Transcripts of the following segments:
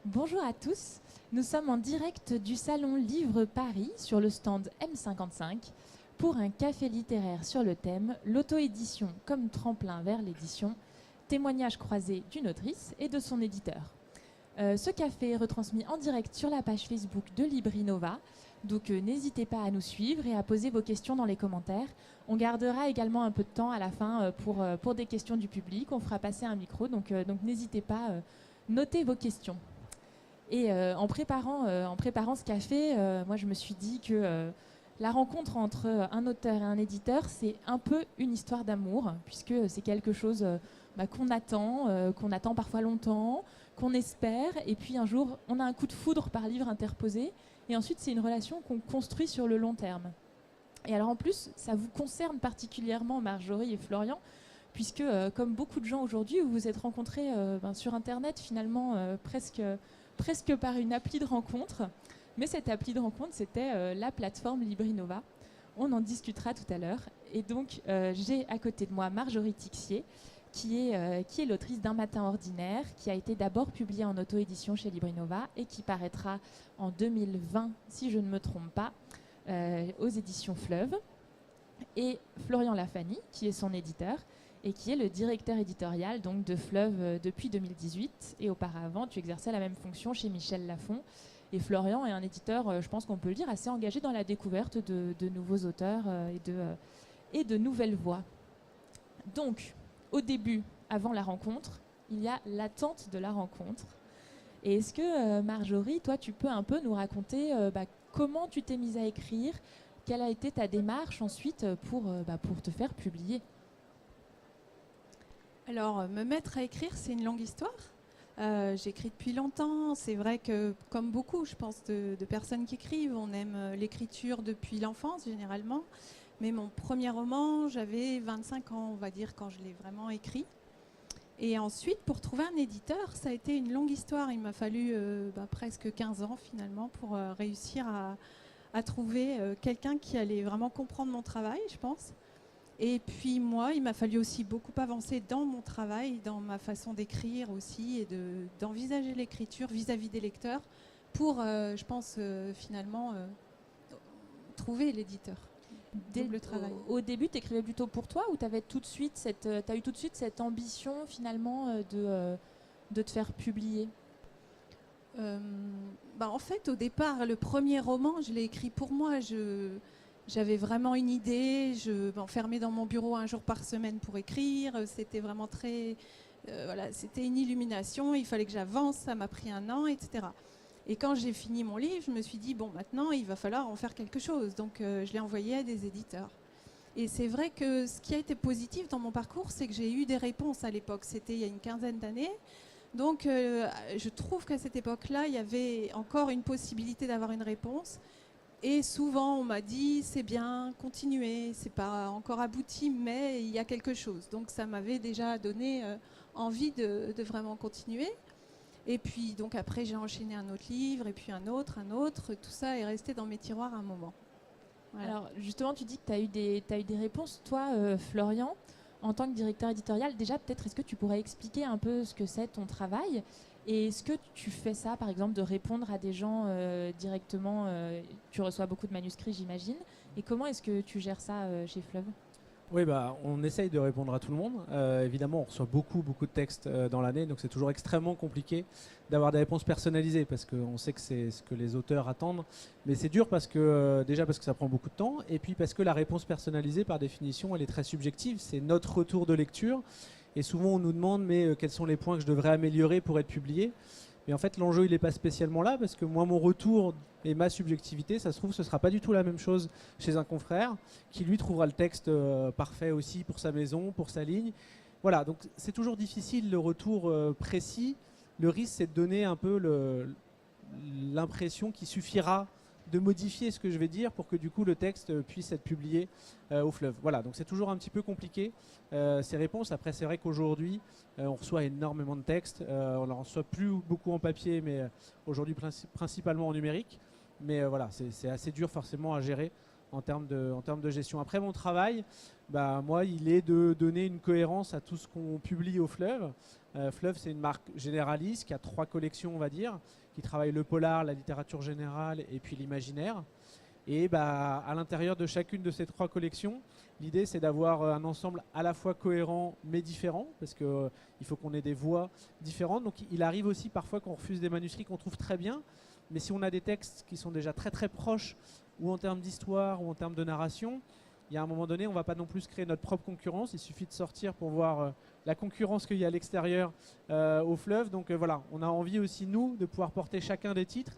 Bonjour à tous, nous sommes en direct du Salon Livre Paris sur le stand M55 pour un café littéraire sur le thème l'auto-édition comme tremplin vers l'édition, témoignage croisé d'une autrice et de son éditeur. Ce café est retransmis en direct sur la page Facebook de Librinova, donc n'hésitez pas à nous suivre et à poser vos questions dans les commentaires. On gardera également un peu de temps à la fin pour des questions du public, on fera passer un micro, donc n'hésitez pas, notez vos questions. Et en préparant ce café, moi je me suis dit que la rencontre entre un auteur et un éditeur, c'est un peu une histoire d'amour, puisque c'est quelque chose qu'on attend parfois longtemps, qu'on espère, et puis un jour on a un coup de foudre par livre interposé, et ensuite c'est une relation qu'on construit sur le long terme. Et alors en plus, ça vous concerne particulièrement Marjorie et Florian, puisque comme beaucoup de gens aujourd'hui, vous vous êtes rencontrés sur Internet finalement presque par une appli de rencontre. Mais cette appli de rencontre, c'était la plateforme Librinova. On en discutera tout à l'heure. Et donc, j'ai à côté de moi Marjorie Tixier, qui est l'autrice d'Un matin ordinaire, qui a été d'abord publiée en auto-édition chez Librinova et qui paraîtra en 2020, si je ne me trompe pas, aux éditions Fleuve. Et Florian Lafani, qui est son éditeur, et qui est le directeur éditorial donc, de Fleuve depuis 2018. Et auparavant, tu exerçais la même fonction chez Michel Lafon. Et Florian est un éditeur, je pense qu'on peut le dire, assez engagé dans la découverte de nouveaux auteurs et de nouvelles voix. Donc, au début, avant la rencontre, il y a l'attente de la rencontre. Et est-ce que, Marjorie, toi, tu peux un peu nous raconter comment tu t'es mise à écrire, quelle a été ta démarche ensuite pour te faire publier ? Alors, me mettre à écrire, c'est une longue histoire. J'écris depuis longtemps. C'est vrai que, comme beaucoup, je pense, de personnes qui écrivent, on aime l'écriture depuis l'enfance, généralement. Mais mon premier roman, j'avais 25 ans, on va dire, quand je l'ai vraiment écrit. Et ensuite, pour trouver un éditeur, ça a été une longue histoire. Il m'a fallu presque 15 ans, finalement, pour réussir à trouver quelqu'un qui allait vraiment comprendre mon travail, je pense. Et puis moi, il m'a fallu aussi beaucoup avancer dans mon travail, dans ma façon d'écrire aussi et d'envisager l'écriture vis-à-vis des lecteurs pour, je pense, finalement, trouver l'éditeur. Double travail. Au début, tu écrivais plutôt pour toi ou tu as eu tout de suite cette ambition finalement de te faire publier ? En fait, au départ, le premier roman, je l'ai écrit pour moi. J'avais vraiment une idée, je m'enfermais dans mon bureau un jour par semaine pour écrire, c'était vraiment très... c'était une illumination, il fallait que j'avance, ça m'a pris un an, etc. Et quand j'ai fini mon livre, je me suis dit, bon, maintenant, il va falloir en faire quelque chose. Donc, je l'ai envoyé à des éditeurs. Et c'est vrai que ce qui a été positif dans mon parcours, c'est que j'ai eu des réponses à l'époque. C'était il y a une quinzaine d'années. Donc, je trouve qu'à cette époque-là, il y avait encore une possibilité d'avoir une réponse. Et souvent, on m'a dit, c'est bien, continuez, c'est pas encore abouti, mais il y a quelque chose. Donc, ça m'avait déjà donné envie de vraiment continuer. Et puis, donc après, j'ai enchaîné un autre livre, et puis un autre. Tout ça est resté dans mes tiroirs à un moment. Voilà. Alors, justement, tu dis que tu as eu des réponses. Toi, Florian, en tant que directeur éditorial, déjà, peut-être, est-ce que tu pourrais expliquer un peu ce que c'est ton travail ? Et est-ce que tu fais ça, par exemple, de répondre à des gens directement tu reçois beaucoup de manuscrits, j'imagine. Et comment est-ce que tu gères ça chez Fleuve ? Oui, on essaye de répondre à tout le monde. Évidemment, on reçoit beaucoup de textes dans l'année, donc c'est toujours extrêmement compliqué d'avoir des réponses personnalisées parce qu'on sait que c'est ce que les auteurs attendent. Mais c'est dur déjà parce que ça prend beaucoup de temps, et puis parce que la réponse personnalisée, par définition, elle est très subjective. C'est notre retour de lecture. Et souvent, on nous demande quels sont les points que je devrais améliorer pour être publié. Mais en fait, l'enjeu, il n'est pas spécialement là, parce que moi, mon retour et ma subjectivité, ça se trouve, ce ne sera pas du tout la même chose chez un confrère, qui lui trouvera le texte parfait aussi pour sa maison, pour sa ligne. Voilà, donc c'est toujours difficile le retour précis. Le risque, c'est de donner un peu l'impression qu'il suffira de modifier ce que je vais dire pour que du coup le texte puisse être publié au Fleuve. Voilà, donc c'est toujours un petit peu compliqué ces réponses. Après, c'est vrai qu'aujourd'hui, on reçoit énormément de textes. On n'en reçoit plus beaucoup en papier, mais aujourd'hui principalement en numérique. Mais voilà, c'est assez dur forcément à gérer en termes de gestion. Après, mon travail, moi, il est de donner une cohérence à tout ce qu'on publie au Fleuve. Fleuve, c'est une marque généraliste qui a 3 collections, on va dire, qui travaille le polar, la littérature générale et puis l'imaginaire. Et à l'intérieur de chacune de ces 3 collections, l'idée c'est d'avoir un ensemble à la fois cohérent mais différent, parce qu'il faut qu'on ait des voix différentes. Donc il arrive aussi parfois qu'on refuse des manuscrits qu'on trouve très bien, mais si on a des textes qui sont déjà très très proches, ou en termes d'histoire, ou en termes de narration, il y a un moment donné, on ne va pas non plus créer notre propre concurrence. Il suffit de sortir pour voir la concurrence qu'il y a à l'extérieur au Fleuve. Donc voilà, on a envie aussi, nous, de pouvoir porter chacun des titres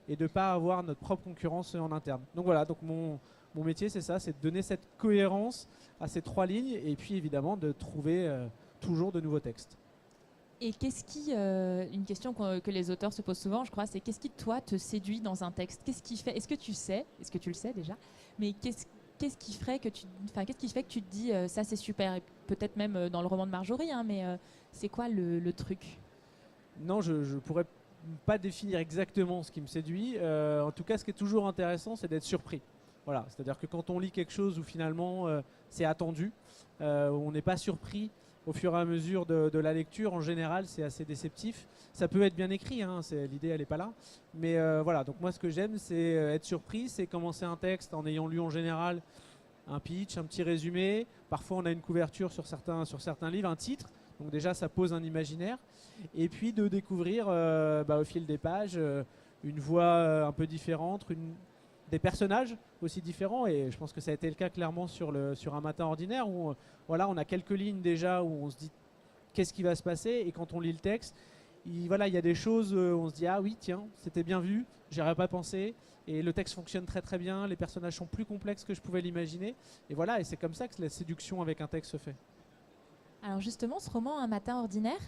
et de ne pas avoir notre propre concurrence en interne. Donc voilà, donc mon métier, c'est ça, c'est de donner cette cohérence à ces 3 lignes et puis évidemment de trouver toujours de nouveaux textes. Et qu'est-ce qui, une question que les auteurs se posent souvent, je crois, c'est qu'est-ce qui, toi, te séduit dans un texte? Qu'est-ce qui fait, est-ce que tu le sais déjà, mais qu'est-ce qui ferait que qu'est-ce qui fait que tu te dis ça c'est super, et peut-être même dans le roman de Marjorie, hein, mais c'est quoi le truc? Non, je pourrais pas définir exactement ce qui me séduit. En tout cas, ce qui est toujours intéressant, c'est d'être surpris. Voilà, c'est-à-dire que quand on lit quelque chose où finalement c'est attendu, où on n'est pas surpris au fur et à mesure de la lecture, en général, c'est assez déceptif. Ça peut être bien écrit, hein, l'idée, elle n'est pas là. Mais voilà, donc moi, ce que j'aime, c'est être surpris, c'est commencer un texte en ayant lu en général un pitch, un petit résumé. Parfois, on a une couverture sur certains livres, un titre. Donc déjà, ça pose un imaginaire. Et puis de découvrir au fil des pages une voix un peu différente, des personnages aussi différents. Et je pense que ça a été le cas clairement sur Un matin ordinaire où on a quelques lignes déjà où on se dit qu'est-ce qui va se passer. Et quand on lit le texte, il y a des choses où on se dit ah oui, tiens, c'était bien vu, j'y aurais pas pensé. Et le texte fonctionne très très bien, les personnages sont plus complexes que je pouvais l'imaginer. Et voilà, et c'est comme ça que la séduction avec un texte se fait. Alors justement, ce roman Un matin ordinaire,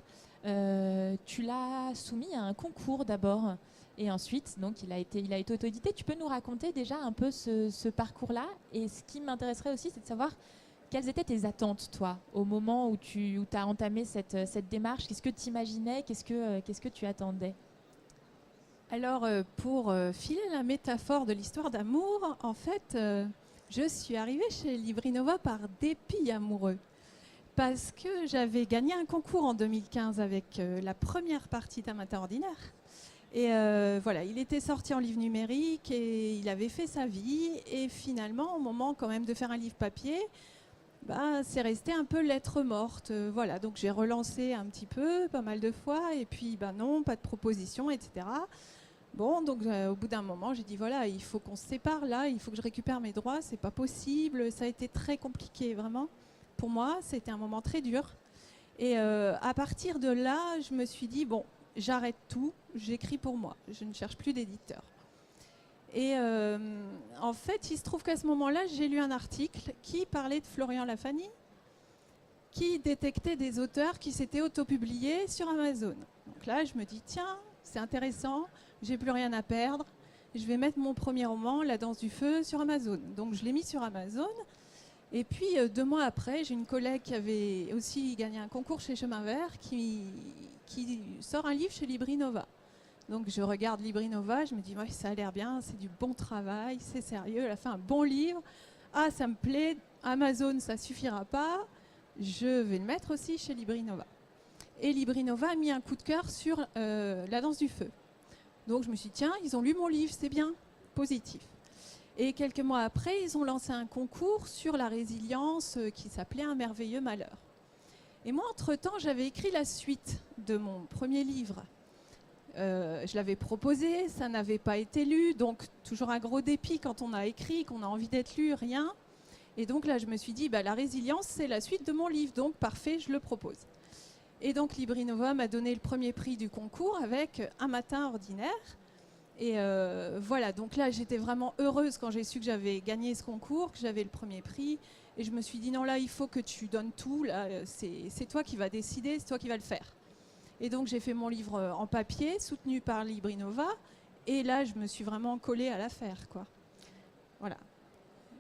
tu l'as soumis à un concours d'abord, et ensuite, donc il a été auto-édité. Tu peux nous raconter déjà un peu ce parcours-là? Et ce qui m'intéresserait aussi, c'est de savoir quelles étaient tes attentes, toi, au moment où tu as entamé cette démarche. Qu'est-ce que tu imaginais? Qu'est-ce que tu attendais? Alors, pour filer la métaphore de l'histoire d'amour, en fait, je suis arrivée chez Librinova par dépit amoureux. Parce que j'avais gagné un concours en 2015 avec la première partie d'Un matin ordinaire. Et voilà, il était sorti en livre numérique et il avait fait sa vie. Et finalement, au moment quand même de faire un livre papier, c'est resté un peu lettre morte. Voilà, donc j'ai relancé un petit peu, pas mal de fois. Et puis, non, pas de proposition, etc. Bon, donc au bout d'un moment, j'ai dit voilà, il faut qu'on se sépare là, il faut que je récupère mes droits, c'est pas possible. Ça a été très compliqué, vraiment. Pour moi, c'était un moment très dur. Et à partir de là, je me suis dit, bon, j'arrête tout, j'écris pour moi, je ne cherche plus d'éditeur. Et en fait, il se trouve qu'à ce moment-là, j'ai lu un article qui parlait de Florian Lafani, qui détectait des auteurs qui s'étaient autopubliés sur Amazon. Donc là, je me dis, tiens, c'est intéressant, j'ai plus rien à perdre, je vais mettre mon premier roman, La danse du feu, sur Amazon. Donc je l'ai mis sur Amazon. Et puis 2 mois après, j'ai une collègue qui avait aussi gagné un concours chez Chemin Vert qui sort un livre chez Librinova. Donc je regarde Librinova, je me dis ouais, ça a l'air bien, c'est du bon travail, c'est sérieux, elle a fait un bon livre. Ah, ça me plaît, Amazon, ça suffira pas, je vais le mettre aussi chez Librinova. Et Librinova a mis un coup de cœur sur La danse du feu. Donc je me suis dit tiens, ils ont lu mon livre, c'est bien, positif. Et quelques mois après, ils ont lancé un concours sur la résilience qui s'appelait Un merveilleux malheur. Et moi, entre-temps, j'avais écrit la suite de mon premier livre. Je l'avais proposé, ça n'avait pas été lu, donc toujours un gros dépit quand on a écrit, qu'on a envie d'être lu, rien. Et donc là, je me suis dit, la résilience, c'est la suite de mon livre, donc parfait, je le propose. Et donc Librinova m'a donné le premier prix du concours avec Un matin ordinaire. Et voilà, donc là j'étais vraiment heureuse quand j'ai su que j'avais gagné ce concours, que j'avais le premier prix. Et je me suis dit non, là il faut que tu donnes tout, là c'est toi qui vas décider, c'est toi qui vas le faire. Et donc j'ai fait mon livre en papier, soutenu par Librinova. Et là je me suis vraiment collée à l'affaire, quoi. Voilà.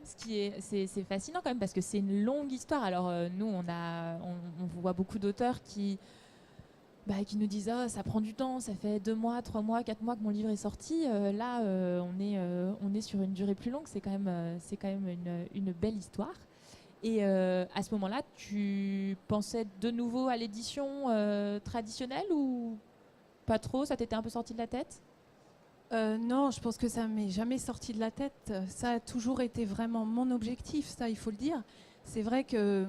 C'est fascinant quand même parce que c'est une longue histoire. Alors nous on voit beaucoup d'auteurs qui qui nous disent ah, ça prend du temps, ça fait 2 mois, 3 mois, 4 mois que mon livre est sorti. Là, on est sur une durée plus longue. C'est quand même une belle histoire. Et à ce moment-là, tu pensais de nouveau à l'édition traditionnelle ou pas trop? Ça t'était un peu sorti de la tête? Non, je pense que ça m'est jamais sorti de la tête. Ça a toujours été vraiment mon objectif, ça, il faut le dire. C'est vrai que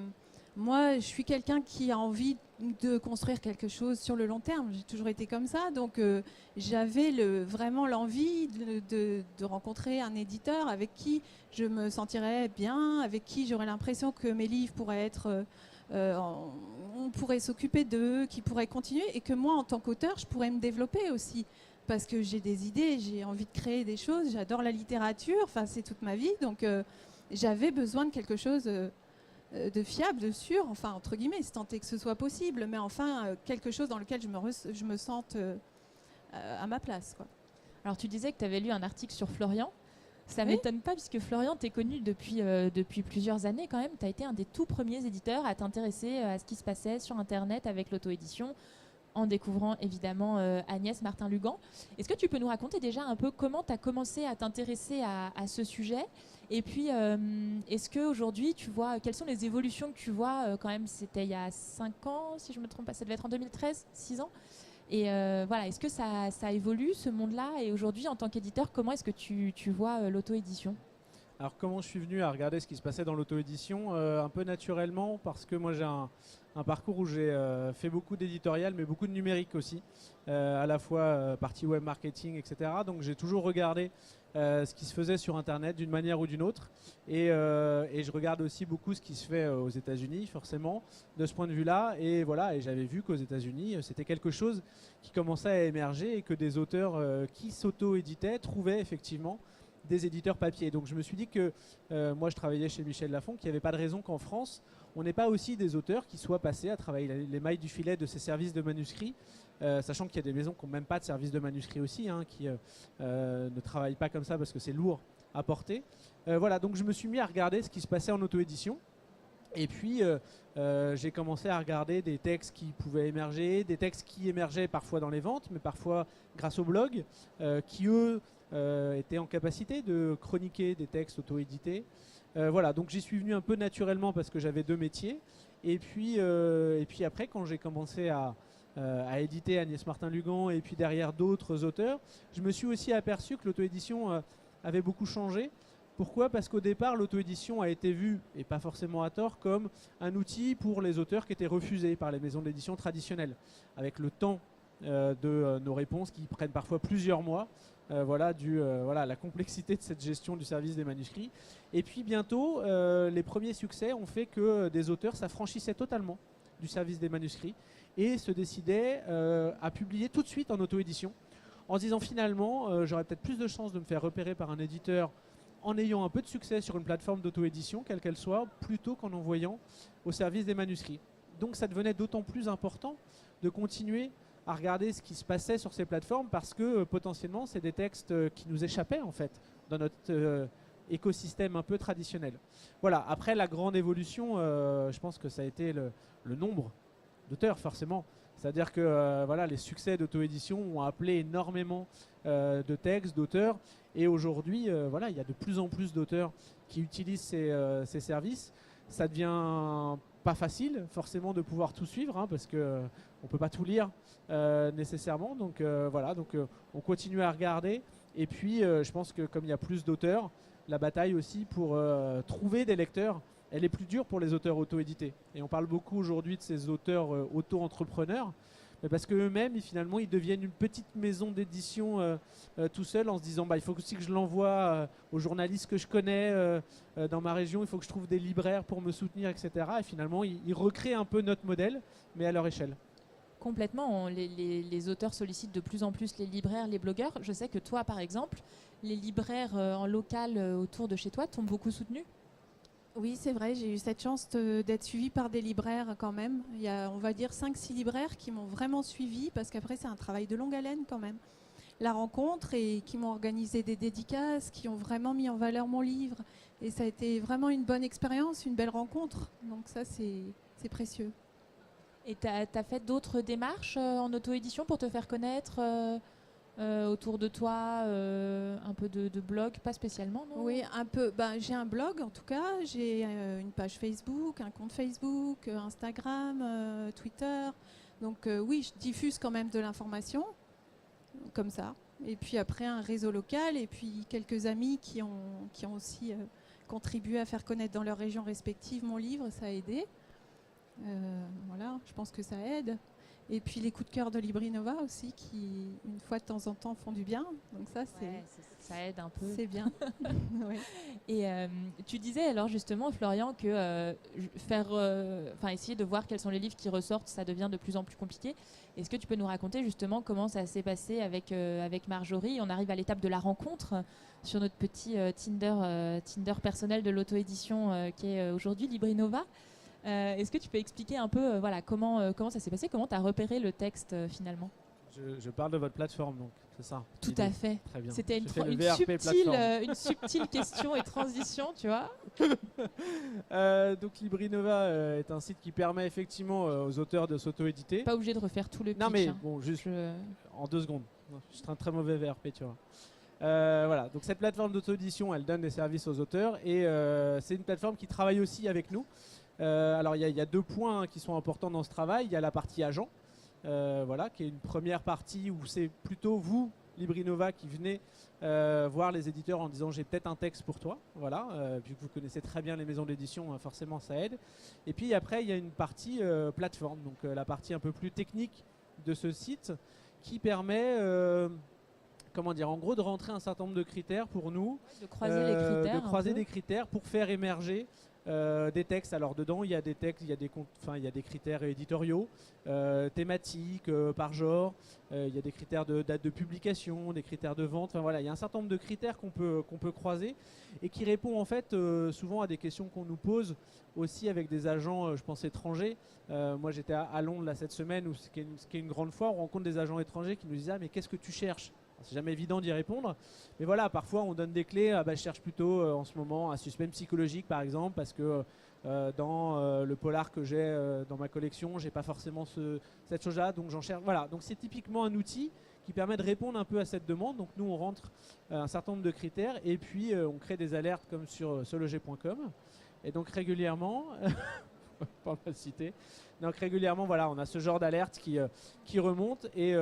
moi, je suis quelqu'un qui a envie de construire quelque chose sur le long terme. J'ai toujours été comme ça. Donc, j'avais vraiment l'envie de rencontrer un éditeur avec qui je me sentirais bien, avec qui j'aurais l'impression que mes livres pourraient être... on pourrait s'occuper d'eux, qui pourraient continuer, et que moi, en tant qu'auteur, je pourrais me développer aussi. Parce que j'ai des idées, j'ai envie de créer des choses, j'adore la littérature, enfin, c'est toute ma vie. Donc, j'avais besoin de quelque chose... de fiable, de sûr, enfin entre guillemets, si tant est que ce soit possible, mais enfin quelque chose dans lequel je me sente à ma place, quoi. Alors tu disais que tu avais lu un article sur Florian. Ça Oui. m'étonne pas puisque Florian, t'es connu depuis plusieurs années quand même. Tu as été un des tout premiers éditeurs à t'intéresser à ce qui se passait sur Internet avec l'auto-édition, en découvrant évidemment Agnès Martin-Lugan. Est-ce que tu peux nous raconter déjà un peu comment tu as commencé à t'intéresser à ce sujet? Et puis, est-ce qu'aujourd'hui, tu vois, quelles sont les évolutions que tu vois quand même, c'était il y a 5 ans, si je ne me trompe pas, ça devait être en 2013, 6 ans. Et voilà, est-ce que ça évolue, ce monde-là? Et aujourd'hui, en tant qu'éditeur, comment est-ce que tu vois l'auto-édition? Alors comment je suis venu à regarder ce qui se passait dans l'auto-édition? Un peu naturellement, parce que moi j'ai un parcours où j'ai fait beaucoup d'éditorial, mais beaucoup de numérique aussi, à la fois partie web marketing, etc. Donc j'ai toujours regardé ce qui se faisait sur Internet d'une manière ou d'une autre. Et je regarde aussi beaucoup ce qui se fait aux États-Unis, forcément, de ce point de vue-là. Et voilà, et j'avais vu qu'aux États-Unis, c'était quelque chose qui commençait à émerger et que des auteurs qui s'auto-éditaient trouvaient effectivement des éditeurs papier. Donc je me suis dit que moi je travaillais chez Michel Lafon, qu'il n'y avait pas de raison qu'en France on n'ait pas aussi des auteurs qui soient passés à travailler les mailles du filet de ces services de manuscrits, sachant qu'il y a des maisons qui n'ont même pas de service de manuscrits aussi, qui ne travaillent pas comme ça parce que c'est lourd à porter. Voilà, donc je me suis mis à regarder ce qui se passait en auto-édition. Et puis j'ai commencé à regarder des textes qui pouvaient émerger, des textes qui émergeaient parfois dans les ventes, mais parfois grâce au blog, qui eux étaient en capacité de chroniquer des textes auto-édités. Voilà, donc j'y suis venu un peu naturellement parce que j'avais 2 métiers. Et puis après, quand j'ai commencé à éditer Agnès Martin-Lugan et puis derrière d'autres auteurs, je me suis aussi aperçu que l'auto-édition avait beaucoup changé. Pourquoi? Parce qu'au départ, l'auto-édition a été vue, et pas forcément à tort, comme un outil pour les auteurs qui étaient refusés par les maisons d'édition traditionnelles, avec le temps de nos réponses qui prennent parfois plusieurs mois. Voilà, la complexité de cette gestion du service des manuscrits. Et puis bientôt, les premiers succès ont fait que des auteurs s'affranchissaient totalement du service des manuscrits et se décidaient à publier tout de suite en auto-édition, en se disant finalement, j'aurais peut-être plus de chances de me faire repérer par un éditeur en ayant un peu de succès sur une plateforme d'auto-édition, quelle qu'elle soit, plutôt qu'en envoyant au service des manuscrits. Donc ça devenait d'autant plus important de continuer à regarder ce qui se passait sur ces plateformes parce que potentiellement c'est des textes qui nous échappaient en fait dans notre écosystème un peu traditionnel. Voilà, après la grande évolution, je pense que ça a été le nombre d'auteurs forcément. C'est-à-dire que voilà, les succès d'auto-édition ont appelé énormément de textes, d'auteurs. Et aujourd'hui, voilà, il y a de plus en plus d'auteurs qui utilisent ces services. Ça devient pas facile forcément de pouvoir tout suivre parce qu'on ne peut pas tout lire nécessairement. Donc voilà, donc, on continue à regarder. Et puis je pense que comme il y a plus d'auteurs, la bataille aussi pour trouver des lecteurs, elle est plus dure pour les auteurs auto-édités. Et on parle beaucoup aujourd'hui de ces auteurs auto-entrepreneurs, mais parce qu'eux-mêmes, finalement, ils deviennent une petite maison d'édition tout seuls en se disant il faut aussi que je l'envoie aux journalistes que je connais dans ma région, il faut que je trouve des libraires pour me soutenir, etc. Et finalement, ils recréent un peu notre modèle, mais à leur échelle. Complètement, les auteurs sollicitent de plus en plus les libraires, les blogueurs. Je sais que toi, par exemple, les libraires en local autour de chez toi t'ont beaucoup soutenu. Oui, c'est vrai, j'ai eu cette chance d'être suivie par des libraires quand même. Il y a, on va dire, 5-6 libraires qui m'ont vraiment suivie parce qu'après, c'est un travail de longue haleine quand même. La rencontre et qui m'ont organisé des dédicaces, qui ont vraiment mis en valeur mon livre. Et ça a été vraiment une bonne expérience, une belle rencontre. Donc ça, c'est précieux. Et tu as fait d'autres démarches en auto-édition pour te faire connaître autour de toi, un peu de blog, pas spécialement, non? Oui, un peu. Ben, j'ai un blog en tout cas, j'ai une page Facebook, un compte Facebook, Instagram, Twitter. Donc oui, je diffuse quand même de l'information, comme ça. Et puis après, un réseau local et puis quelques amis qui ont aussi contribué à faire connaître dans leurs régions respectives mon livre, ça a aidé. Voilà, je pense que ça aide. Et puis les coups de cœur de Librinova aussi, qui une fois de temps en temps font du bien. Donc ça, ça aide un peu. C'est bien. Ouais. Et tu disais alors justement, Florian, que essayer de voir quels sont les livres qui ressortent, ça devient de plus en plus compliqué. Est-ce que tu peux nous raconter justement comment ça s'est passé avec Marjorie? On arrive à l'étape de la rencontre sur notre petit Tinder personnel de l'auto-édition qui est aujourd'hui Librinova. Est-ce que tu peux expliquer un peu comment ça s'est passé? Comment tu as repéré le texte finalement? Je parle de votre plateforme, donc c'est ça. Tout à fait. Très bien. C'était une subtile question et transition, tu vois. Donc Librinova est un site qui permet effectivement aux auteurs de s'auto-éditer. Pas obligé de refaire tout le pitch. Non mais bon, juste en 2 secondes. Je suis un très mauvais VRP, tu vois. Voilà, donc cette plateforme d'auto-édition, elle donne des services aux auteurs et c'est une plateforme qui travaille aussi avec nous. Alors il y a 2 points qui sont importants dans ce travail. Il y a la partie agent, voilà, qui est une première partie où c'est plutôt vous, Librinova, qui venez voir les éditeurs en disant j'ai peut-être un texte pour toi. Voilà, vu que vous connaissez très bien les maisons d'édition, forcément ça aide. Et puis après il y a une partie plateforme, donc la partie un peu plus technique de ce site qui permet en gros de rentrer un certain nombre de critères pour nous, de croiser les critères, des critères pour faire émerger des textes. Alors dedans il y a des textes, il y a des critères éditoriaux, thématiques, par genre, il y a des critères de date de publication, des critères de vente. Enfin voilà, il y a un certain nombre de critères qu'on peut croiser et qui répond en fait souvent à des questions qu'on nous pose aussi avec des agents, je pense étrangers. Moi j'étais à Londres là, cette semaine, ce qui est une grande fois, on rencontre des agents étrangers qui nous disent mais qu'est-ce que tu cherches? C'est jamais évident d'y répondre, mais voilà, parfois on donne des clés. Je cherche plutôt en ce moment un suspense psychologique par exemple, parce que dans le polar que j'ai dans ma collection, j'ai pas forcément cette chose-là, donc j'en cherche. Voilà, donc c'est typiquement un outil qui permet de répondre un peu à cette demande. Donc nous on rentre un certain nombre de critères et puis on crée des alertes comme sur seloger.com. Et donc régulièrement, pas le citer. Donc régulièrement, voilà, on a ce genre d'alerte qui remonte et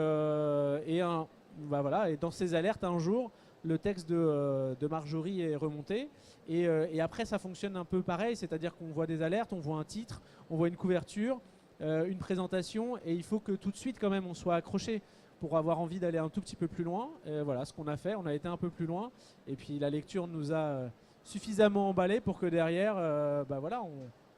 dans ces alertes, un jour, le texte de Marjorie est remonté. Et après, ça fonctionne un peu pareil, c'est-à-dire qu'on voit des alertes, on voit un titre, on voit une couverture, une présentation, et il faut que tout de suite, quand même, on soit accroché pour avoir envie d'aller un tout petit peu plus loin. Voilà ce qu'on a fait, on a été un peu plus loin. Et puis la lecture nous a suffisamment emballé pour que derrière,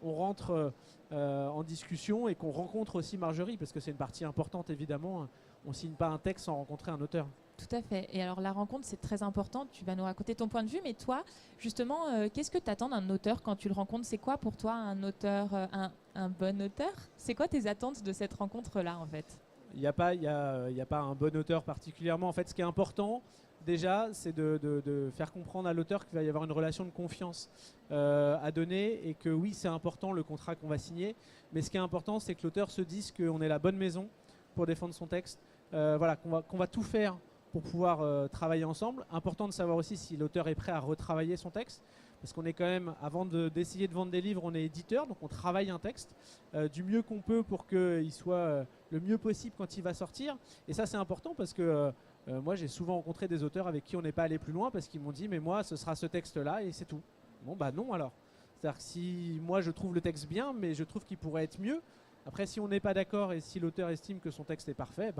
on rentre en discussion et qu'on rencontre aussi Marjorie, parce que c'est une partie importante évidemment. On ne signe pas un texte sans rencontrer un auteur. Tout à fait. Et alors la rencontre, c'est très important. Tu vas nous raconter ton point de vue, mais toi, justement, qu'est-ce que tu attends d'un auteur quand tu le rencontres? C'est quoi pour toi un auteur, un bon auteur? C'est quoi tes attentes de cette rencontre-là en fait? Il n'y a pas un bon auteur particulièrement. En fait, ce qui est important, déjà, c'est de faire comprendre à l'auteur qu'il va y avoir une relation de confiance à donner et que oui, c'est important le contrat qu'on va signer. Mais ce qui est important, c'est que l'auteur se dise qu'on est la bonne maison pour défendre son texte. Qu'on va tout faire pour pouvoir travailler ensemble. Important de savoir aussi si l'auteur est prêt à retravailler son texte, parce qu'on est quand même, avant d'essayer de vendre des livres, on est éditeur, donc on travaille un texte du mieux qu'on peut pour qu'il soit le mieux possible quand il va sortir. Et ça c'est important parce que moi j'ai souvent rencontré des auteurs avec qui on n'est pas allé plus loin parce qu'ils m'ont dit mais moi ce sera ce texte-là et c'est tout. Bon bah non alors. C'est-à-dire que si moi je trouve le texte bien, mais je trouve qu'il pourrait être mieux. Après, si on n'est pas d'accord et si l'auteur estime que son texte est parfait,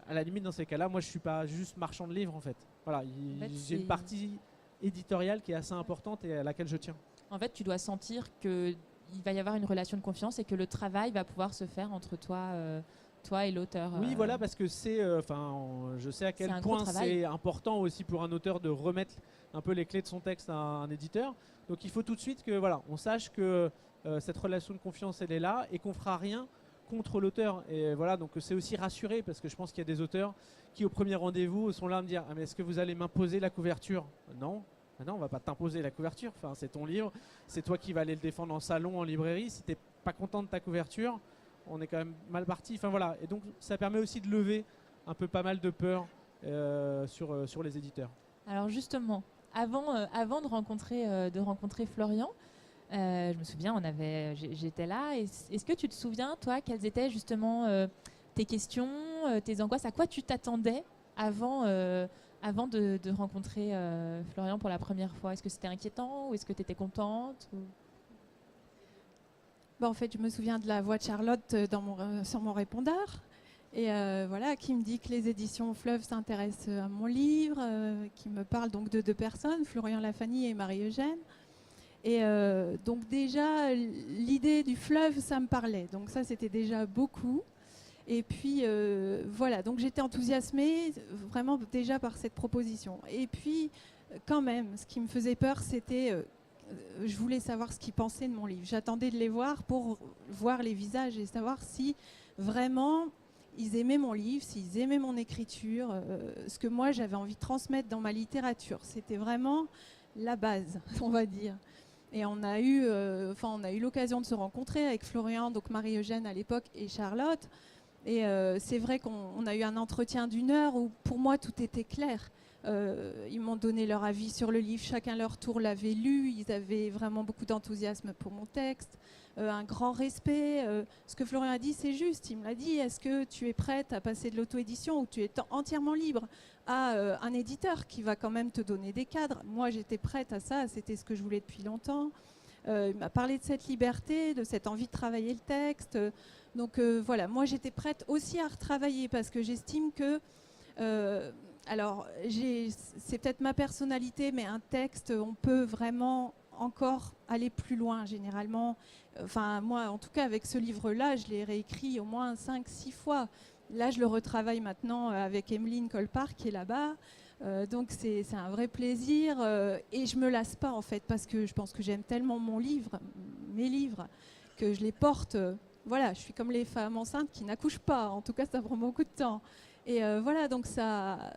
à la limite, dans ces cas-là, moi, je ne suis pas juste marchand de livres, en fait. Voilà, j'ai une partie éditoriale qui est assez importante et à laquelle je tiens. En fait, tu dois sentir qu'il va y avoir une relation de confiance et que le travail va pouvoir se faire entre toi et l'auteur. Oui, voilà, parce que je sais à quel point c'est important aussi pour un auteur de remettre un peu les clés de son texte à un éditeur. Donc, il faut tout de suite que, voilà, on sache que cette relation de confiance elle est là et qu'on fera rien contre l'auteur. Et voilà, donc c'est aussi rassuré parce que je pense qu'il y a des auteurs qui au premier rendez-vous sont là à me dire mais est-ce que vous allez m'imposer la couverture? Non, on va pas t'imposer la couverture, c'est ton livre, c'est toi qui vas aller le défendre en salon, en librairie. Si t'es pas content de ta couverture, on est quand même mal parti. Enfin voilà, et donc ça permet aussi de lever un peu pas mal de peur sur les éditeurs. Alors justement, avant de rencontrer Florian, je me souviens, j'étais là. Est-ce que tu te souviens, toi, quelles étaient justement tes questions, tes angoisses, à quoi tu t'attendais avant de rencontrer Florian pour la première fois? Est-ce que c'était inquiétant ou est-ce que tu étais contente En fait, je me souviens de la voix de Charlotte sur mon répondeur. Et voilà, qui me dit que les éditions Fleuve s'intéressent à mon livre, qui me parle donc de 2 personnes, Florian Lafani et Marie-Eugène. Et donc déjà, l'idée du fleuve, ça me parlait. Donc ça, c'était déjà beaucoup. Et puis voilà, donc j'étais enthousiasmée vraiment déjà par cette proposition. Et puis quand même, ce qui me faisait peur, c'était... je voulais savoir ce qu'ils pensaient de mon livre. J'attendais de les voir pour voir les visages et savoir si vraiment ils aimaient mon livre, s'ils aimaient mon écriture, ce que moi j'avais envie de transmettre dans ma littérature. C'était vraiment la base, on va dire. Et on a eu l'occasion de se rencontrer avec Florian, donc Marie-Eugène à l'époque, et Charlotte. Et c'est vrai qu'on a eu un entretien d'1 heure où pour moi tout était clair. Ils m'ont donné leur avis sur le livre, chacun leur tour l'avait lu, ils avaient vraiment beaucoup d'enthousiasme pour mon texte, un grand respect. Ce que Florian a dit, c'est juste, il me l'a dit, est-ce que tu es prête à passer de l'auto-édition où tu es entièrement libre à un éditeur qui va quand même te donner des cadres? Moi j'étais prête à ça, c'était ce que je voulais depuis longtemps. Il m'a parlé de cette liberté, de cette envie de travailler le texte. Donc voilà, moi j'étais prête aussi à retravailler parce que j'estime que... alors, c'est peut-être ma personnalité, mais un texte, on peut vraiment encore aller plus loin, généralement. Enfin, moi, en tout cas, avec ce livre-là, je l'ai réécrit au moins 5-6 fois. Là, je le retravaille maintenant avec Emeline Colpart, qui est là-bas. Donc, c'est un vrai plaisir. Et je ne me lasse pas, en fait, parce que je pense que j'aime tellement mes livres, que je les porte. Voilà, je suis comme les femmes enceintes qui n'accouchent pas. En tout cas, ça prend beaucoup de temps. Et voilà, donc ça...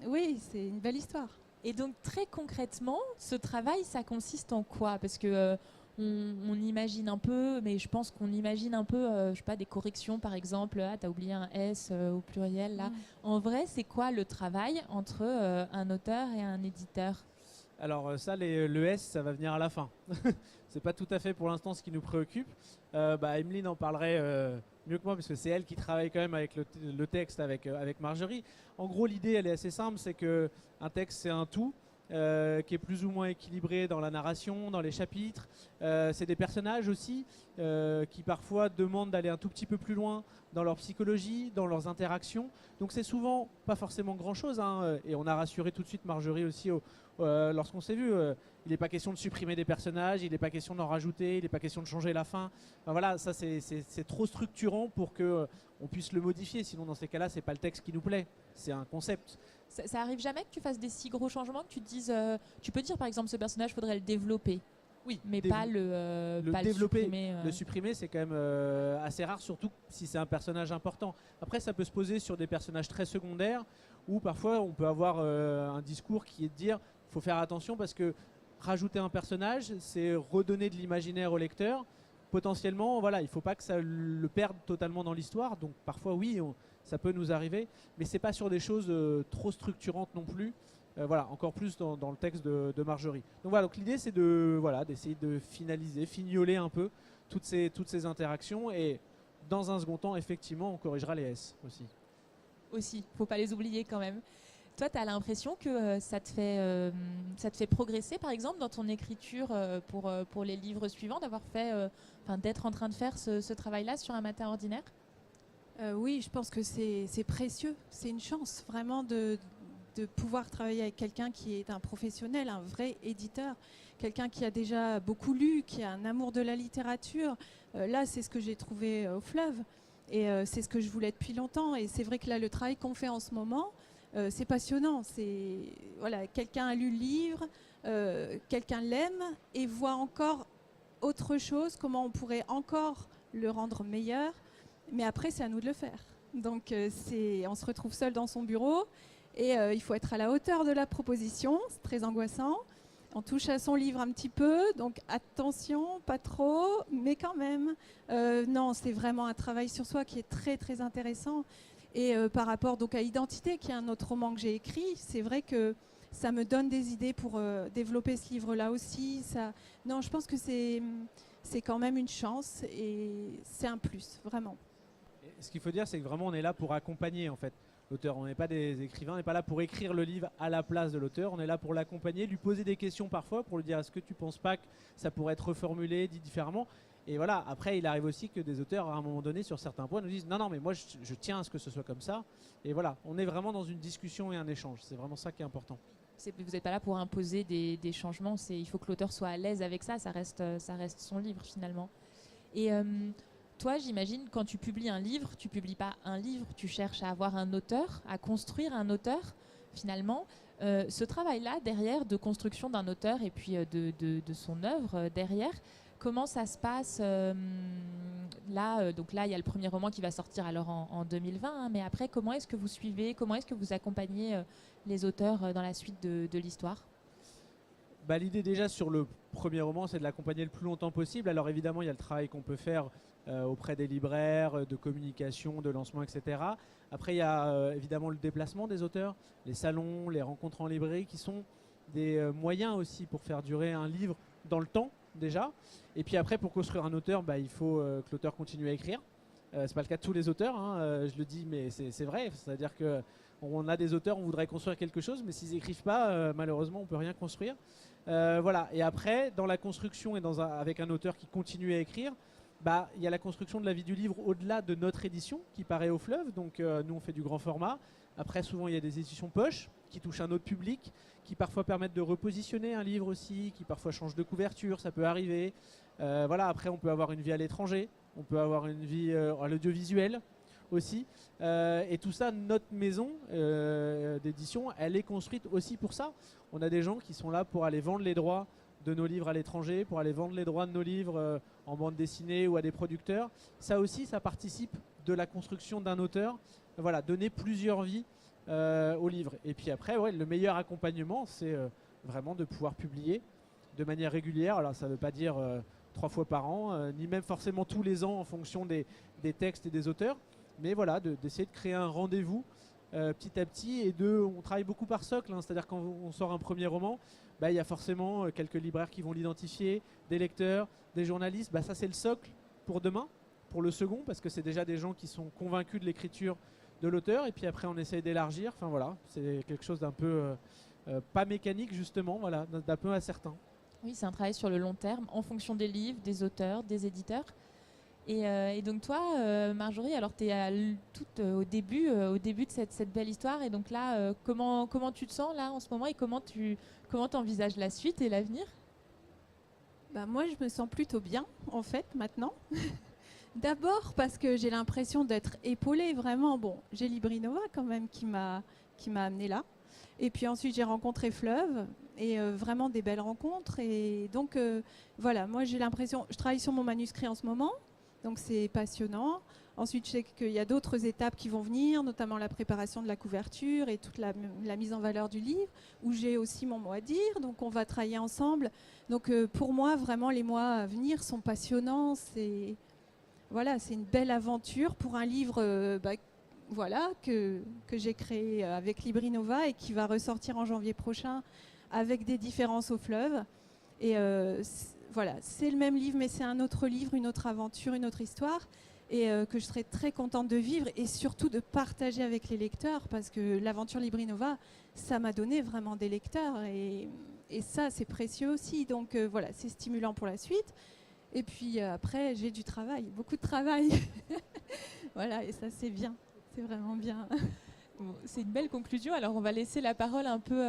Oui, c'est une belle histoire. Et donc très concrètement, ce travail, ça consiste en quoi? Parce que on imagine un peu, mais je pense qu'on imagine un peu, je sais pas, des corrections par exemple. Ah, t'as oublié un S au pluriel là. En vrai, c'est quoi le travail entre un auteur et un éditeur? Alors ça, le S, ça va venir à la fin. C'est pas tout à fait pour l'instant ce qui nous préoccupe. Emeline en parlerait mieux que moi parce que c'est elle qui travaille quand même avec le texte avec Marjorie. En gros, l'idée, elle est assez simple, c'est qu'un texte, c'est un tout qui est plus ou moins équilibré dans la narration, dans les chapitres. C'est des personnages aussi qui parfois demandent d'aller un tout petit peu plus loin dans leur psychologie, dans leurs interactions. Donc c'est souvent pas forcément grand-chose, hein, et on a rassuré tout de suite Marjorie aussi lorsqu'on s'est vu. Il n'est pas question de supprimer des personnages, il n'est pas question d'en rajouter, il n'est pas question de changer la fin. Enfin, voilà, ça c'est trop structurant pour qu'on puisse le modifier. Sinon, dans ces cas-là, c'est pas le texte qui nous plaît, c'est un concept. Ça arrive jamais que tu fasses des si gros changements que tu te dises, tu peux dire par exemple ce personnage, faudrait le développer. Oui, mais pas le développer, supprimer. Le supprimer, c'est quand même assez rare, surtout si c'est un personnage important. Après, ça peut se poser sur des personnages très secondaires, où parfois on peut avoir un discours qui est de dire, faut faire attention parce que rajouter un personnage, c'est redonner de l'imaginaire au lecteur. Potentiellement, voilà, il ne faut pas que ça le perde totalement dans l'histoire. Donc parfois, oui, ça peut nous arriver, mais c'est pas sur des choses trop structurantes non plus. Voilà, encore plus dans le texte de Marjorie. Donc voilà, donc l'idée c'est d'essayer de finaliser, fignoler un peu toutes ces interactions, et dans un second temps, effectivement, on corrigera les S aussi. Aussi, faut pas les oublier quand même. Toi, tu as l'impression que ça te fait progresser, par exemple, dans ton écriture pour les livres suivants, d'être en train de faire ce travail-là sur Un matin ordinaire? Oui, je pense que c'est précieux. C'est une chance vraiment de pouvoir travailler avec quelqu'un qui est un professionnel, un vrai éditeur, quelqu'un qui a déjà beaucoup lu, qui a un amour de la littérature. Là, c'est ce que j'ai trouvé au Fleuve, et c'est ce que je voulais depuis longtemps. Et c'est vrai que là, le travail qu'on fait en ce moment, c'est passionnant. Voilà, quelqu'un a lu le livre, quelqu'un l'aime et voit encore autre chose, comment on pourrait encore le rendre meilleur. Mais après, c'est à nous de le faire. Donc, on se retrouve seul dans son bureau. Et il faut être à la hauteur de la proposition, c'est très angoissant. On touche à son livre un petit peu, donc attention, pas trop, mais quand même. Non, c'est vraiment un travail sur soi qui est très très intéressant. Et par rapport donc à Identité, qui est un autre roman que j'ai écrit, c'est vrai que ça me donne des idées pour développer ce livre-là aussi. Non, je pense que c'est quand même une chance et c'est un plus, vraiment. Et ce qu'il faut dire, c'est que vraiment on est là pour accompagner en fait l'auteur. On n'est pas des écrivains, on n'est pas là pour écrire le livre à la place de l'auteur, on est là pour l'accompagner, lui poser des questions parfois, pour lui dire est-ce que tu ne penses pas que ça pourrait être reformulé, dit différemment. Et voilà, après il arrive aussi que des auteurs à un moment donné sur certains points nous disent non mais moi je tiens à ce que ce soit comme ça. Et voilà, on est vraiment dans une discussion et un échange, c'est vraiment ça qui est important. Vous n'êtes pas là pour imposer des changements, il faut que l'auteur soit à l'aise avec ça, ça reste son livre finalement. Et toi, j'imagine, quand tu publies un livre, tu publies pas un livre, tu cherches à avoir un auteur, à construire un auteur finalement. Ce travail-là derrière de construction d'un auteur et puis de son œuvre derrière, comment ça se passe là, donc là, il y a le premier roman qui va sortir alors en 2020, hein, mais après, comment est-ce que vous suivez, comment est-ce que vous accompagnez les auteurs dans la suite de l'histoire ? L'idée déjà sur le premier roman, c'est de l'accompagner le plus longtemps possible. Alors évidemment, il y a le travail qu'on peut faire auprès des libraires, de communication, de lancement, etc. Après, il y a évidemment le déplacement des auteurs, les salons, les rencontres en librairie, qui sont des moyens aussi pour faire durer un livre dans le temps déjà. Et puis après, pour construire un auteur, il faut que l'auteur continue à écrire. C'est pas le cas de tous les auteurs, hein, je le dis, mais c'est vrai. C'est-à-dire qu'on a des auteurs, on voudrait construire quelque chose, mais s'ils n'écrivent pas, malheureusement, on ne peut rien construire. Voilà. Et après, dans la construction et avec un auteur qui continue à écrire, il y a la construction de la vie du livre au-delà de notre édition qui paraît au fleuve. Donc nous, on fait du grand format. Après, souvent, il y a des éditions poche qui touchent un autre public, qui parfois permettent de repositionner un livre aussi, qui parfois changent de couverture, ça peut arriver. Voilà. Après, on peut avoir une vie à l'étranger, on peut avoir une vie à l'audiovisuel aussi. Et tout ça, notre maison d'édition, elle est construite aussi pour ça. On a des gens qui sont là pour aller vendre les droits de nos livres à l'étranger, pour aller vendre les droits de nos livres en bande dessinée ou à des producteurs. Ça aussi, ça participe de la construction d'un auteur. Voilà, donner plusieurs vies au livre. Et puis après, le meilleur accompagnement, c'est vraiment de pouvoir publier de manière régulière. Alors ça ne veut pas dire 3 fois par an, ni même forcément tous les ans en fonction des textes et des auteurs. Mais voilà, d'essayer de créer un rendez-vous petit à petit. Et on travaille beaucoup par socle, hein, c'est-à-dire quand on sort un premier roman, il y a forcément quelques libraires qui vont l'identifier, des lecteurs, des journalistes. Ça, c'est le socle pour demain, pour le second, parce que c'est déjà des gens qui sont convaincus de l'écriture de l'auteur. Et puis après, on essaye d'élargir. Enfin voilà, c'est quelque chose d'un peu pas mécanique, justement, voilà, d'un peu incertain. Oui, c'est un travail sur le long terme, en fonction des livres, des auteurs, des éditeurs. Et donc toi, Marjorie, alors tu es tout au début de cette belle histoire. Et donc là, comment tu te sens là en ce moment et comment tu envisages la suite et l'avenir ? Moi, je me sens plutôt bien, en fait, maintenant. D'abord parce que j'ai l'impression d'être épaulée, vraiment. Bon, j'ai Librinova quand même qui m'a amenée là. Et puis ensuite, j'ai rencontré Fleuve et vraiment des belles rencontres. Et donc, voilà, moi, j'ai l'impression... Je travaille sur mon manuscrit en ce moment. Donc c'est passionnant. Ensuite, je sais qu'il y a d'autres étapes qui vont venir, notamment la préparation de la couverture et toute la mise en valeur du livre, où j'ai aussi mon mot à dire. Donc on va travailler ensemble. Donc pour moi, vraiment, les mois à venir sont passionnants. C'est une belle aventure pour un livre que j'ai créé avec Librinova et qui va ressortir en janvier prochain avec des différences au fleuve. Et voilà, c'est le même livre, mais c'est un autre livre, une autre aventure, une autre histoire, et que je serais très contente de vivre et surtout de partager avec les lecteurs, parce que l'aventure Librinova, ça m'a donné vraiment des lecteurs, et ça, c'est précieux aussi. Donc voilà, c'est stimulant pour la suite. Et puis après, j'ai du travail, beaucoup de travail. Voilà, et ça, c'est bien, c'est vraiment bien. C'est une belle conclusion. Alors, on va laisser la parole un peu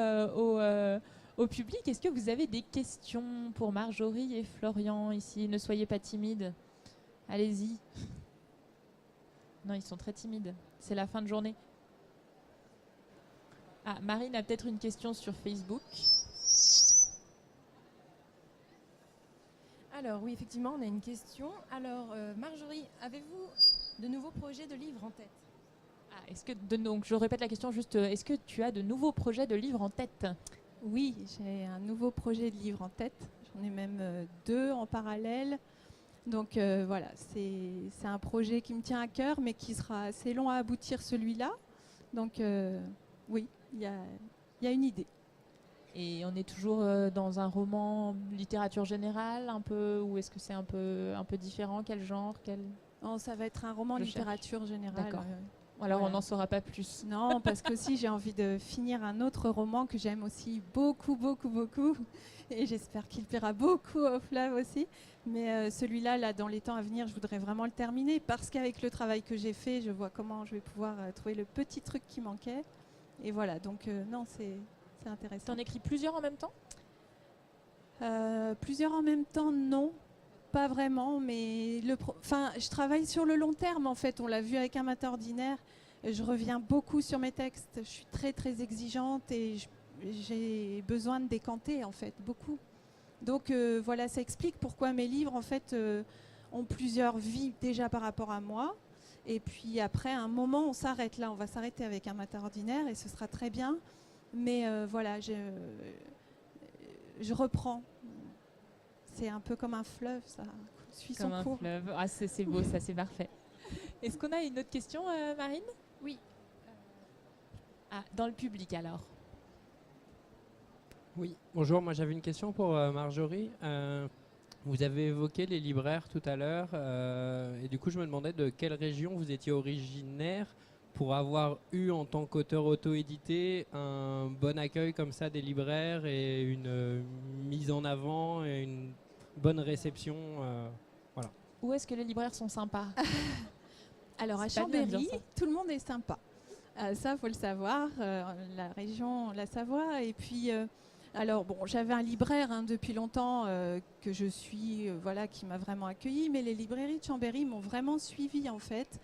au public. Est-ce que vous avez des questions pour Marjorie et Florian ici ? Ne soyez pas timides. Allez-y. Non, ils sont très timides. C'est la fin de journée. Ah, Marine a peut-être une question sur Facebook. Alors oui, effectivement, on a une question. Alors, Marjorie, avez-vous de nouveaux projets de livres en tête ? Donc, je répète la question juste. Est-ce que tu as de nouveaux projets de livres en tête ? Oui, j'ai un nouveau projet de livre en tête. J'en ai même deux en parallèle. Donc voilà, c'est un projet qui me tient à cœur, mais qui sera assez long à aboutir celui-là. Donc oui, il y a une idée. Et on est toujours dans un roman littérature générale, un peu, ou est-ce que c'est un peu différent? Quel genre? Non, ça va être un roman Je littérature générale. D'accord. Alors Voilà. on n'en saura pas plus. Non, parce que aussi j'ai envie de finir un autre roman que j'aime aussi beaucoup, beaucoup, beaucoup. Et j'espère qu'il plaira beaucoup au Flav aussi. Mais celui-là, là, dans les temps à venir, je voudrais vraiment le terminer parce qu'avec le travail que j'ai fait, je vois comment je vais pouvoir trouver le petit truc qui manquait. Et voilà, donc non, c'est intéressant. T'en écris plusieurs en même temps? Plusieurs en même temps, non. Pas vraiment, mais je travaille sur le long terme en fait. On l'a vu avec Un matin ordinaire. Je reviens beaucoup sur mes textes. Je suis très très exigeante et j'ai besoin de décanter en fait beaucoup. Donc voilà, ça explique pourquoi mes livres en fait ont plusieurs vies déjà par rapport à moi. Et puis après, à un moment, on s'arrête là. On va s'arrêter avec Un matin ordinaire et ce sera très bien. Mais voilà, je reprends. C'est un peu comme un fleuve, ça suit son Comme un cours. fleuve. Ah, c'est beau, ça, c'est parfait. Est-ce qu'on a une autre question, Marine? Oui. Ah, dans le public alors. Oui, bonjour, moi j'avais une question pour Marjorie. Vous avez évoqué les libraires tout à l'heure et du coup je me demandais de quelle région vous étiez originaire pour avoir eu en tant qu'auteur auto-édité un bon accueil comme ça des libraires et une mise en avant et une bonne réception. Voilà. Où est-ce que les libraires sont sympas? Alors à C'est pas bien de dire Chambéry, ça. tout le monde est sympa. Ça, faut le savoir. La région, la Savoie. Et puis, alors bon, j'avais un libraire depuis longtemps que je suis, voilà, qui m'a vraiment accueilli. Mais les librairies de Chambéry m'ont vraiment suivi en fait.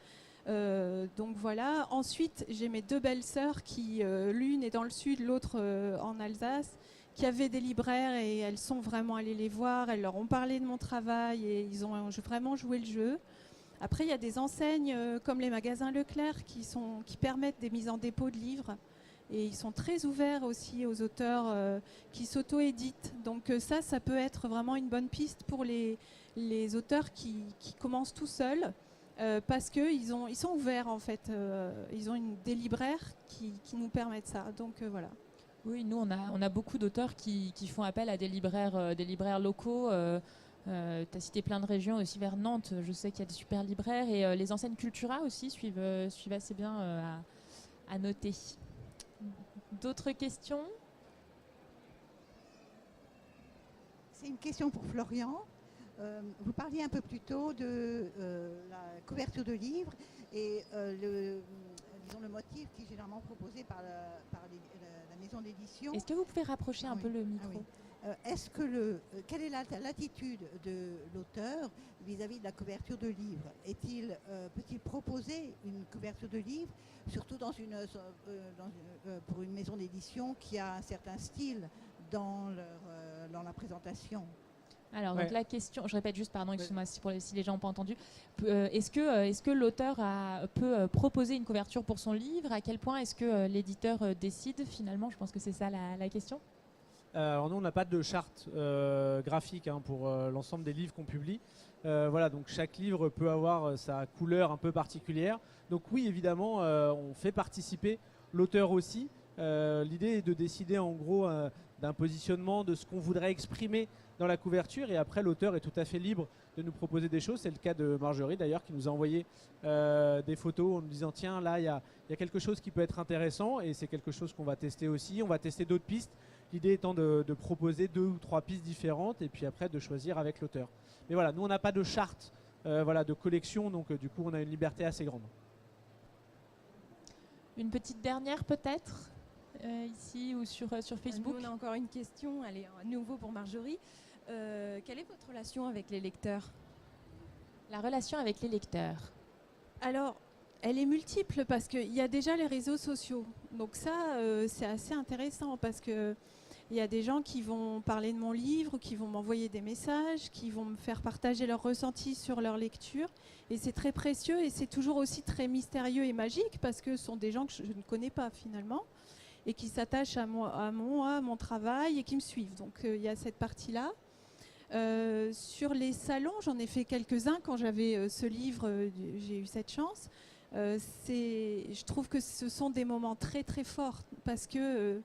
Donc voilà. Ensuite, j'ai mes deux belles sœurs qui, l'une est dans le sud, l'autre en Alsace, qui avaient des libraires et elles sont vraiment allées les voir. Elles leur ont parlé de mon travail et ils ont vraiment joué le jeu. Après, il y a des enseignes comme les magasins Leclerc qui permettent des mises en dépôt de livres. Et ils sont très ouverts aussi aux auteurs qui s'auto-éditent. Donc ça peut être vraiment une bonne piste pour les auteurs qui commencent tout seuls. Parce qu'ils sont ouverts en fait. Ils ont des libraires qui nous permettent ça. Donc voilà. Oui, nous on a beaucoup d'auteurs qui font appel à des libraires locaux. Tu as cité plein de régions aussi vers Nantes. Je sais qu'il y a des super libraires et les enseignes Cultura aussi suivent assez bien à noter. D'autres questions? C'est une question pour Florian. Vous parliez un peu plus tôt de la couverture de livres et disons le motif qui est généralement proposé par la maison d'édition. Est-ce que vous pouvez rapprocher un peu le micro? Oui. Quelle est l'attitude de l'auteur vis-à-vis de la couverture de livres? Peut-il proposer une couverture de livre, surtout pour une maison d'édition qui a un certain style dans la présentation? Alors, Ouais. donc la question, je répète juste, pardon, excuse-moi si les gens n'ont pas entendu. Est-ce que l'auteur peut proposer une couverture pour son livre? À quel point est-ce que l'éditeur décide finalement? Je pense que c'est ça la question. Alors nous, on n'a pas de charte graphique pour l'ensemble des livres qu'on publie. Voilà, donc chaque livre peut avoir sa couleur un peu particulière. Donc oui, évidemment, on fait participer l'auteur aussi. L'idée est de décider en gros d'un positionnement, de ce qu'on voudrait exprimer dans la couverture. Et après, l'auteur est tout à fait libre de nous proposer des choses. C'est le cas de Marjorie d'ailleurs, qui nous a envoyé des photos en nous disant tiens, là, il y a quelque chose qui peut être intéressant. Et c'est quelque chose qu'on va tester aussi. On va tester d'autres pistes. L'idée étant de proposer 2 ou 3 pistes différentes et puis après de choisir avec l'auteur. Mais voilà, nous on n'a pas de charte de collection, donc du coup on a une liberté assez grande. Une petite dernière peut-être ici ou sur Facebook? Nous, on a encore une question, elle est à nouveau pour Marjorie. Quelle est votre relation avec les lecteurs? La relation avec les lecteurs. Alors, elle est multiple parce qu'il y a déjà les réseaux sociaux. Donc ça, c'est assez intéressant parce que il y a des gens qui vont parler de mon livre, qui vont m'envoyer des messages, qui vont me faire partager leurs ressentis sur leur lecture. Et c'est très précieux et c'est toujours aussi très mystérieux et magique parce que ce sont des gens que je ne connais pas finalement. et qui s'attachent à mon travail et qui me suivent. Donc il y a cette partie-là. Sur les salons, j'en ai fait quelques-uns quand j'avais ce livre, j'ai eu cette chance. Je trouve que ce sont des moments très très forts parce que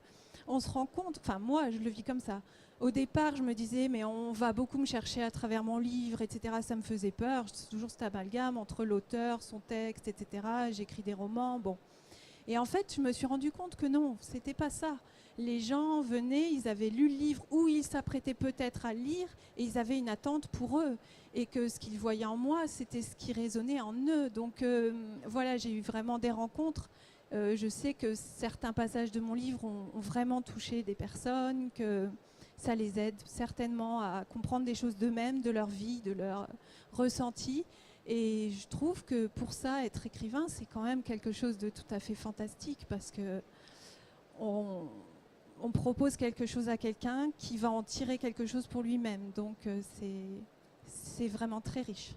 on se rend compte, enfin moi je le vis comme ça. Au départ je me disais mais on va beaucoup me chercher à travers mon livre, etc. Ça me faisait peur, c'est toujours cet amalgame entre l'auteur, son texte, etc. J'écris des romans, bon. Et en fait je me suis rendu compte que non, c'était pas ça. Les gens venaient, ils avaient lu le livre ou ils s'apprêtaient peut-être à le lire et ils avaient une attente pour eux. Et que ce qu'ils voyaient en moi, c'était ce qui résonnait en eux. Donc voilà, j'ai eu vraiment des rencontres. Je sais que certains passages de mon livre ont vraiment touché des personnes, que ça les aide certainement à comprendre des choses d'eux-mêmes, de leur vie, de leur ressenti. Et je trouve que pour ça, être écrivain, c'est quand même quelque chose de tout à fait fantastique parce que on propose quelque chose à quelqu'un qui va en tirer quelque chose pour lui-même. Donc c'est vraiment très riche.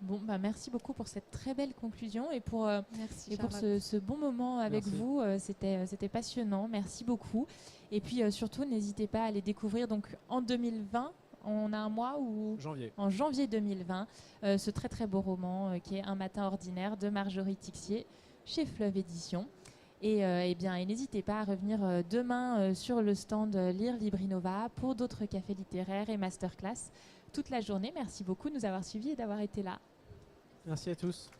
Bon, bah, merci beaucoup pour cette très belle conclusion et pour, Merci, et pour ce bon moment avec vous. C'était passionnant. Merci beaucoup. Et puis surtout, n'hésitez pas à les découvrir. Donc en 2020, on a un mois ou en janvier 2020, ce très très beau roman qui est Un matin ordinaire de Marjorie Tixier chez Fleuve Éditions. Et n'hésitez pas à revenir demain sur le stand Lire Librinova pour d'autres cafés littéraires et masterclass toute la journée. Merci beaucoup de nous avoir suivis et d'avoir été là. Merci à tous.